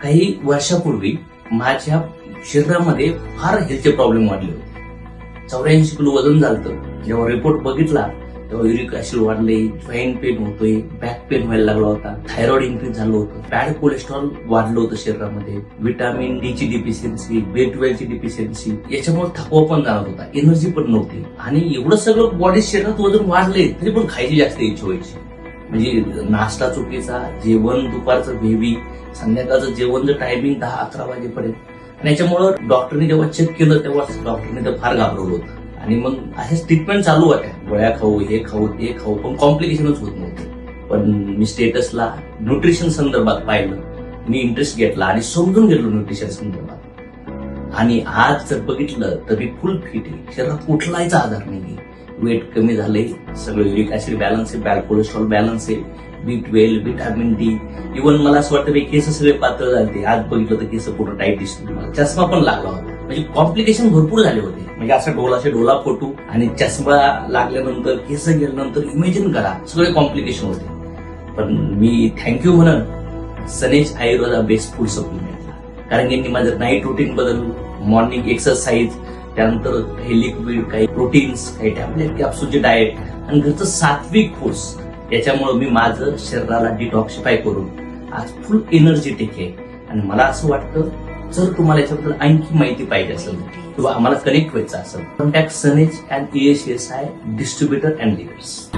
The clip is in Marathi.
काही वर्षापूर्वी माझ्या शरीरामध्ये फार हेल्थचे प्रॉब्लेम वाढले होते. 84 किलो वजन झालं. जेव्हा रिपोर्ट बघितला तेव्हा युरिक ऍसिड वाढले, जॉईंट पेन होतोय, बॅक पेन व्हायला लागला होता, थायरॉइड इन्क्रीज झालं होतं, बॅड कोलेस्ट्रॉल वाढलं होतं शरीरामध्ये, व्हिटॅमिन डी ची डिफिशियन्सी, B12 ची डिफिशियन्सी, याच्यामुळे थकवा पण जाणवत होता, एनर्जी पण नव्हती. आणि एवढं सगळं बॉडी शरीरात वजन वाढले तरी पण खायची जास्त इच्छा व्हायची. म्हणजे नाश्ता चुकीचा, जेवण दुपारचं हेवी, संध्याकाळचं जेवणचं टायमिंग 10-11 वाजेपर्यंत. आणि याच्यामुळं डॉक्टरने जेव्हा चेक केलं तेव्हा डॉक्टरने तर फार घाबरवलं होतं. आणि मग असेच ट्रीटमेंट चालू होत्या, गोळ्या खाऊ, हे खाऊ, ते खाऊ, पण कॉम्प्लिकेशनच होत नव्हते. पण मी स्टेटसला न्यूट्रिशन संदर्भात पाहिलं, मी इंटरेस्ट घेतला आणि समजून गेलो न्यूट्रिशन संदर्भात. आणि आज जर बघितलं तर मी फुल फिट आहे, शरीरात कुठलाच आजार नाही, वेट कमी झाले, सगळं युरिक ऍसिड बॅलन्स आहे, बॅड कोलेस्ट्रॉल बॅलन्स आहे, B12, व्हिटॅमिन डी. इव्हन मला असं वाटतं केस सगळे पातळ झाले, आज बघितलं तर केस पूर्ण टाईट दिसतो, मला चष्मा पण लागला होता. म्हणजे कॉम्प्लिकेशन भरपूर झाले होते. म्हणजे असं डोला फोटो आणि चष्मा लागल्यानंतर, केस गेल्यानंतर इमॅजिन करा सगळे कॉम्प्लिकेशन होते. पण मी थँक्यू म्हणून सनेज आयुर्वेदा बेस्ट फूड सप्लिमेंटला, कारण यांनी माझं नाईट रुटीन बदललं, मॉर्निंग एक्सरसाइज, त्यानंतर काही लिक्विड, काही प्रोटीन्स, काही टॅबलेट, कॅप्सूलचे डाएट आणि घरचं सात्विक फूड्स, याच्यामुळे मी माझं शरीराला डिटॉक्सिफाय करून आज फुल एनर्जेटिक आहे. आणि मला असं वाटतं जर तुम्हाला याच्याबद्दल आणखी माहिती पाहिजे असेल किंवा आम्हाला कनेक्ट व्हायचं असेल, कॉन्टॅक्ट सनेज and ESSI distributor and dealers.